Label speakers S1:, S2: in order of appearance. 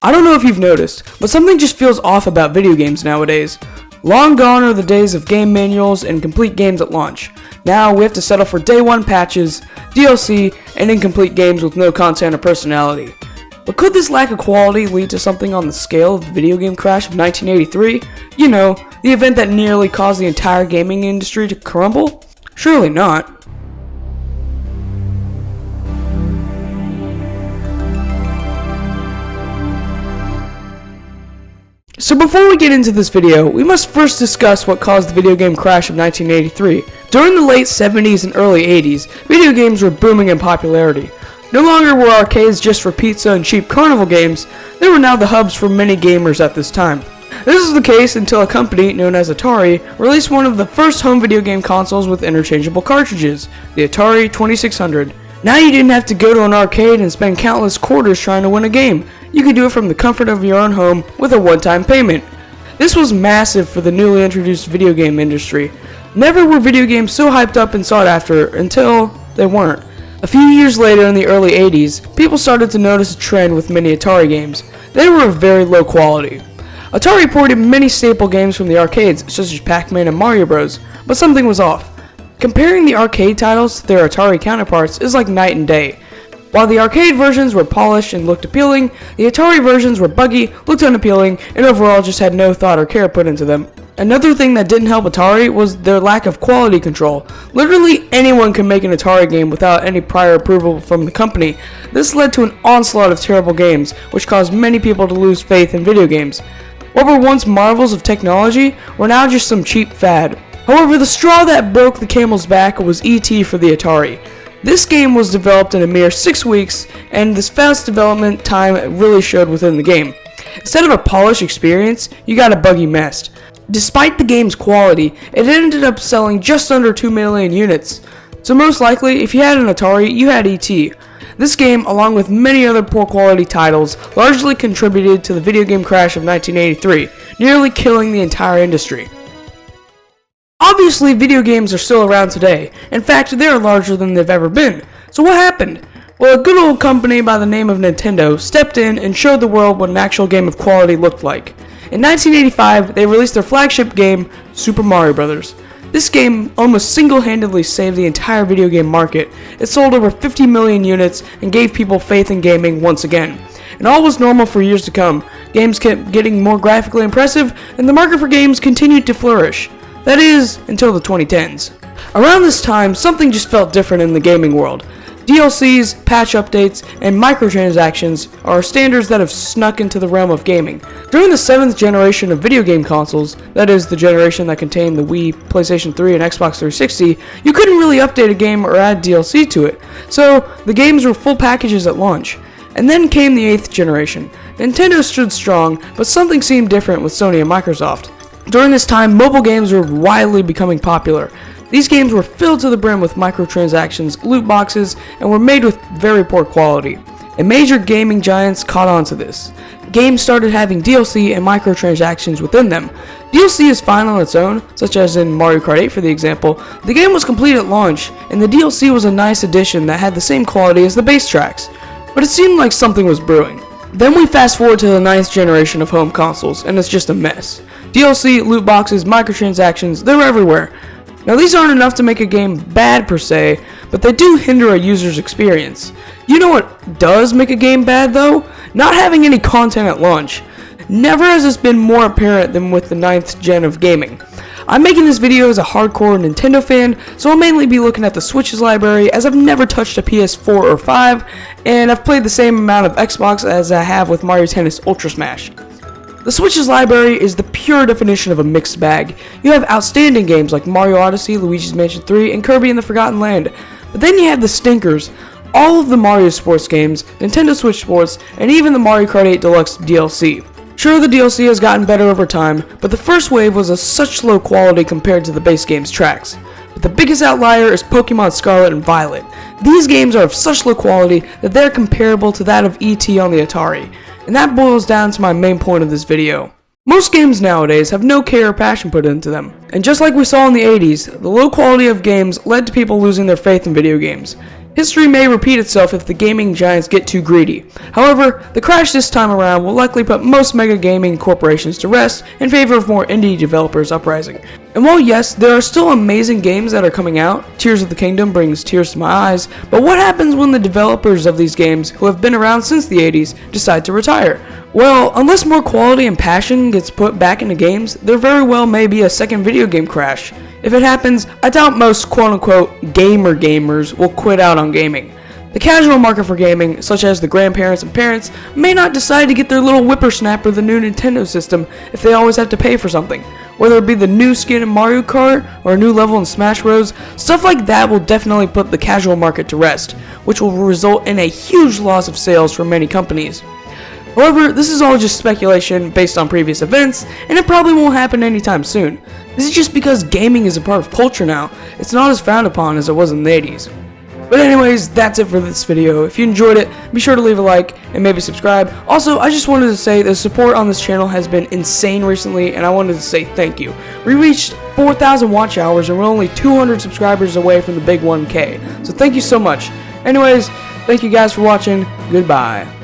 S1: I don't know if you've noticed, but something just feels off about video games nowadays. Long gone are the days of game manuals and complete games at launch. Now we have to settle for day one patches, DLC, and incomplete games with no content or personality. But could this lack of quality lead to something on the scale of the video game crash of 1983? You know, the event that nearly caused the entire gaming industry to crumble? Surely not. So before we get into this video, we must first discuss what caused the video game crash of 1983. During the late 70s and early 80s, video games were booming in popularity. No longer were arcades just for pizza and cheap carnival games, they were now the hubs for many gamers at this time. This was the case until a company known as Atari released one of the first home video game consoles with interchangeable cartridges, the Atari 2600. Now you didn't have to go to an arcade and spend countless quarters trying to win a game. You could do it from the comfort of your own home with a one-time payment. This was massive for the newly introduced video game industry. Never were video games so hyped up and sought after until they weren't. A few years later in the early 80s, people started to notice a trend with many Atari games. They were of very low quality. Atari ported many staple games from the arcades, such as Pac-Man and Mario Bros., but something was off. Comparing the arcade titles to their Atari counterparts is like night and day. While the arcade versions were polished and looked appealing, the Atari versions were buggy, looked unappealing, and overall just had no thought or care put into them. Another thing that didn't help Atari was their lack of quality control. Literally anyone could make an Atari game without any prior approval from the company. This led to an onslaught of terrible games, which caused many people to lose faith in video games. What were once marvels of technology were now just some cheap fad. However, the straw that broke the camel's back was E.T. for the Atari. This game was developed in a mere 6 weeks, and this fast development time really showed within the game. Instead of a polished experience, you got a buggy mess. Despite the game's quality, it ended up selling just under 2 million units. So most likely, if you had an Atari, you had E.T. This game, along with many other poor quality titles, largely contributed to the video game crash of 1983, nearly killing the entire industry. Obviously, video games are still around today. In fact, they are larger than they've ever been. So what happened? Well, a good old company by the name of Nintendo stepped in and showed the world what an actual game of quality looked like. In 1985, they released their flagship game, Super Mario Bros. This game almost single-handedly saved the entire video game market. It sold over 50 million units and gave people faith in gaming once again. And all was normal for years to come. Games kept getting more graphically impressive, and the market for games continued to flourish. That is, until the 2010s. Around this time, something just felt different in the gaming world. DLCs, patch updates, and microtransactions are standards that have snuck into the realm of gaming. During the 7th generation of video game consoles, that is, the generation that contained the Wii, PlayStation 3, and Xbox 360, you couldn't really update a game or add DLC to it, so the games were full packages at launch. And then came the 8th generation. Nintendo stood strong, but something seemed different with Sony and Microsoft. During this time, mobile games were widely becoming popular. These games were filled to the brim with microtransactions, loot boxes, and were made with very poor quality. And major gaming giants caught on to this. Games started having DLC and microtransactions within them. DLC is fine on its own, such as in Mario Kart 8 for the example. The game was complete at launch, and the DLC was a nice addition that had the same quality as the base tracks. But it seemed like something was brewing. Then we fast forward to the 9th generation of home consoles, and it's just a mess. DLC, loot boxes, microtransactions, they're everywhere. Now these aren't enough to make a game bad per se, but they do hinder a user's experience. You know what does make a game bad though? Not having any content at launch. Never has this been more apparent than with the 9th gen of gaming. I'm making this video as a hardcore Nintendo fan, so I'll mainly be looking at the Switch's library as I've never touched a PS4 or 5, and I've played the same amount of Xbox as I have with Mario Tennis Ultra Smash. The Switch's library is the pure definition of a mixed bag. You have outstanding games like Mario Odyssey, Luigi's Mansion 3, and Kirby and the Forgotten Land. But then you have the stinkers. All of the Mario Sports games, Nintendo Switch Sports, and even the Mario Kart 8 Deluxe DLC. Sure, the DLC has gotten better over time, but the first wave was of such low quality compared to the base game's tracks. But the biggest outlier is Pokemon Scarlet and Violet. These games are of such low quality that they're comparable to that of E.T. on the Atari. And that boils down to my main point of this video. Most games nowadays have no care or passion put into them. And just like we saw in the 80s, the low quality of games led to people losing their faith in video games. History may repeat itself if the gaming giants get too greedy. However, the crash this time around will likely put most mega gaming corporations to rest in favor of more indie developers uprising. And while yes, there are still amazing games that are coming out, Tears of the Kingdom brings tears to my eyes, but what happens when the developers of these games, who have been around since the 80s, decide to retire? Well, unless more quality and passion gets put back into games, there very well may be a second video game crash. If it happens, I doubt most quote-unquote gamer gamers will quit out on gaming. The casual market for gaming, such as the grandparents and parents, may not decide to get their little whippersnapper the new Nintendo system if they always have to pay for something. Whether it be the new skin in Mario Kart or a new level in Smash Bros, stuff like that will definitely put the casual market to rest, which will result in a huge loss of sales for many companies. However, this is all just speculation based on previous events, and it probably won't happen anytime soon. This is just because gaming is a part of culture now. It's not as frowned upon as it was in the 80s. But anyways, that's it for this video. If you enjoyed it, be sure to leave a like and maybe subscribe. Also, I just wanted to say the support on this channel has been insane recently, and I wanted to say thank you. We reached 4,000 watch hours and we're only 200 subscribers away from the big 1K. So thank you so much. Anyways, thank you guys for watching. Goodbye.